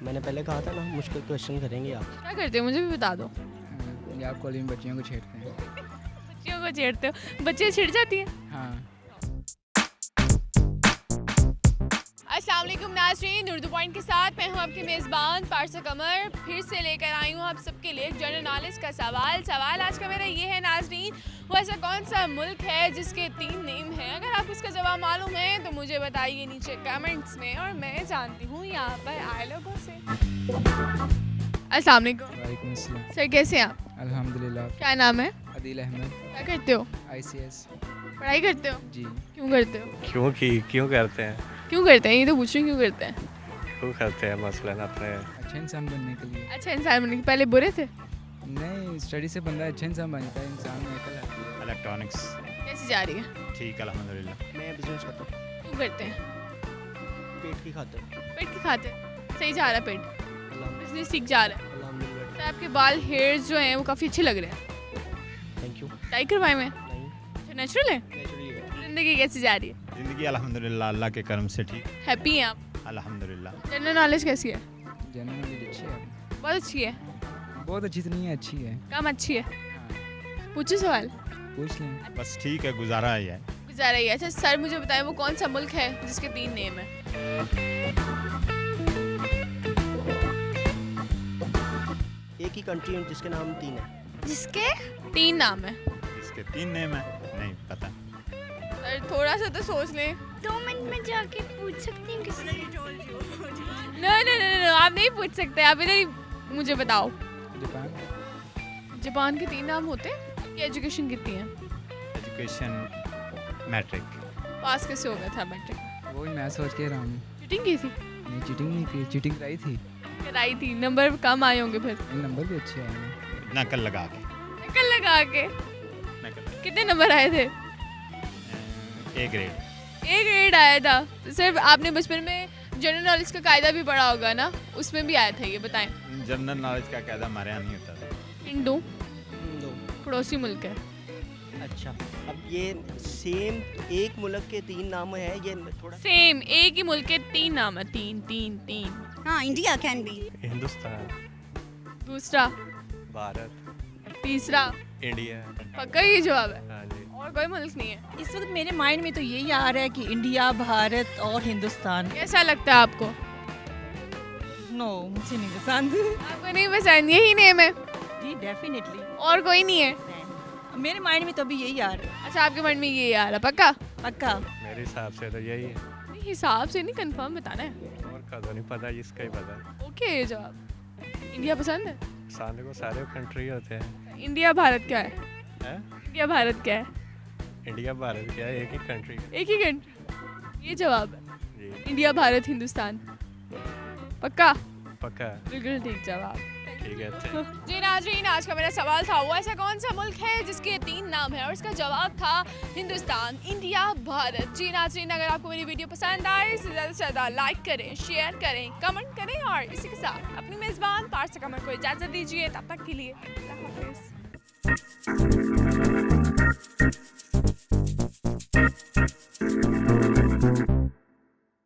मैंने पहले कहा था ना, मुश्किल क्वेश्चन करेंगे आप। क्या करते हो मुझे भी बता दो। पंजाब कॉलेज में बच्चियों को छेड़ते हैं। बच्चियों को छेड़ते हो, बच्चे छिड़ जाती हैं। हाँ। अस्सलाम वालेकुम नाज़रीन, उर्दू पॉइंट के साथ मैं हूँ आपकी मेज़बान पारसा कमर। फिर से लेकर आई हूँ आप सबके लिए एक जनरल नॉलेज का सवाल आज का मेरा ये है नाज़रीन, वो ऐसा कौन सा मुल्क है जिसके 3 नेम हैं? अगर आपको इसका जवाब मालूम है तो मुझे बताइए नीचे कमेंट्स में, और मैं जानती हूँ यहाँ पर आए लोगों से। अस्सलाम वालेकुम। वालेकुम अस्सलाम। सर कैसे हैं आप? अल्हम्दुलिल्लाह। क्या नाम है? अदील अहमद। क्या करते हो? ICS। पढ़ाई करते हो? जी। क्यों करते हो? क्यों करते हैं? क्यों करते हैं ये तो पूछ रही हूँ, क्यों करते हैं? क्यों करते हैं मसलन अपने अच्छा इंसान बनने के लिए। अच्छा इंसान बनने के पहले बुरे थे? नहीं, स्टडी से बंदा अच्छा इंसान बनता है, इंसान में अकल आती है। इलेक्ट्रॉनिक्स। कैसे जा रही है? ठीक अल्हम्दुलिल्लाह। मैं बिजनेस करता हूँ, क्यों करते हैं? पेट की खातिर। पेट की खाते? सही जा रहा है पेट? अल्हम्दुलिल्लाह। बिजनेस ठीक जा रहा है? अल्हम्दुलिल्लाह। तो आपके बाल हेयर्स जो हैं वो काफ़ी अच्छे लग रहे हैं। Thank you. टाई करवाए मैं? नहीं, अच्छा नेचुरल है? नेचुरली है। ज़िंदगी कैसी जा रही है? ज़िंदगी अल्हम्दुलिल्लाह अल्लाह के करम से ठीक हैप्पी हैं आप? अल्हम्दुलिल्लाह। जनरल नॉलेज कैसी है? जनरल नॉलेज अच्छी है। बहुत अच्छी है। बहुत अच्छी तो नहीं है, अच्छी है। कम अच्छी है? हाँ, पूछो सवाल। पूछ लें। बस ठीक है, गुजारा ही है। गुजारा ही है। अच्छा सर मुझे बताएं वो कौन सा मुल्क है जिसके 3 नेम है? एक ही कंट्री है जिसके नाम 3 है। जिसके 3 नाम है? इसके 3 नेम है, नहीं पता। सर थोड़ा सा तो सोच लें। 2 मिनट में जाके पूछ सकती हूँ किसी से। नो आप नहीं पूछ सकते, आप इधर ही मुझे बताओ। जापान। जापान के 3 नाम होते हैं? आपकी एजुकेशन कितनी है? Education matric. पास कैसे हो गया था मैट्रिक? वो ही मैं सोच के रहा हूँ। चीटिंग की थी? नहीं, चीटिंग नहीं की, चीटिंग कराई थी। कराई थी, नंबर कम आए होंगे फिर। ये नंबर भी अच्छे आए हैं। नकल लगा के। नकल लगा के? नकल। कितने नंबर आए थे? A grade. एक ग्रेड आया था। तो सिर्फ आपने बचपन में जनरल नॉलेज का कायदा भी पढ़ा होगा ना, उसमें भी आया था ये, बताएं। जनरल नॉलेज का कायदा हमारे यहाँ नहीं होता था। हिंदू दो। पड़ोसी मुल्क है। अच्छा, अब ये सेम एक मुल्क के 3 नाम है, ये थोड़ा सेम एक ही मुल्क के 3 नाम है। 3। हाँ, इंडिया कैन बी। हिंदुस्तान, दूसरा, भारत, तीसरा, इंडिया। पक्का ये जवाब है? हाँ जी। और कोई मुल्क नहीं है? इस वक्त मेरे माइंड में तो यही आ रहा है कि इंडिया, भारत और हिंदुस्तान। कैसा लगता है आपको? नो, मुझे नहीं पसंद। आपको नहीं पसंद? यही नेम है जी डेफिनेटली। और कोई नहीं है? मेरे माइंड में तो अभी यही आ रहा है। अच्छा आपके मन में ये आ रहा, पक्का? पक्का। मेरे हिसाब से तो यही है, नहीं, हिसाब से नहीं, कंफर्म बताना है। और का तो नहीं पता, इसका ही पता है। ओके ये जवाब। इंडिया पसंद है? सामने को सारे कंट्री होते हैं। इंडिया भारत क्या है? हैं? इंडिया भारत क्या है? इंडिया भारत क्या है, एक ही कंट्री। एक ही कंट्री, ये जवाब है? जी इंडिया भारत हिंदुस्तान, पक्का? पक्का। बिल्कुल ठीक जवाब। ठीक है। जी नाज़रीन, आज का मेरा सवाल था वो ऐसा कौन सा मुल्क है जिसके 3 नाम है, और इसका जवाब था हिंदुस्तान, इंडिया, भारत। जी नाज़रीन, अगर आपको मेरी वीडियो पसंद आए इसे ज़्यादा से ज़्यादा लाइक करें, शेयर करें, कमेंट करें, और इसी के साथ अपनी मेज़बान पारसा कमर को इजाज़त दीजिए। तब तक के लिए अल्लाह हाफ़िज़।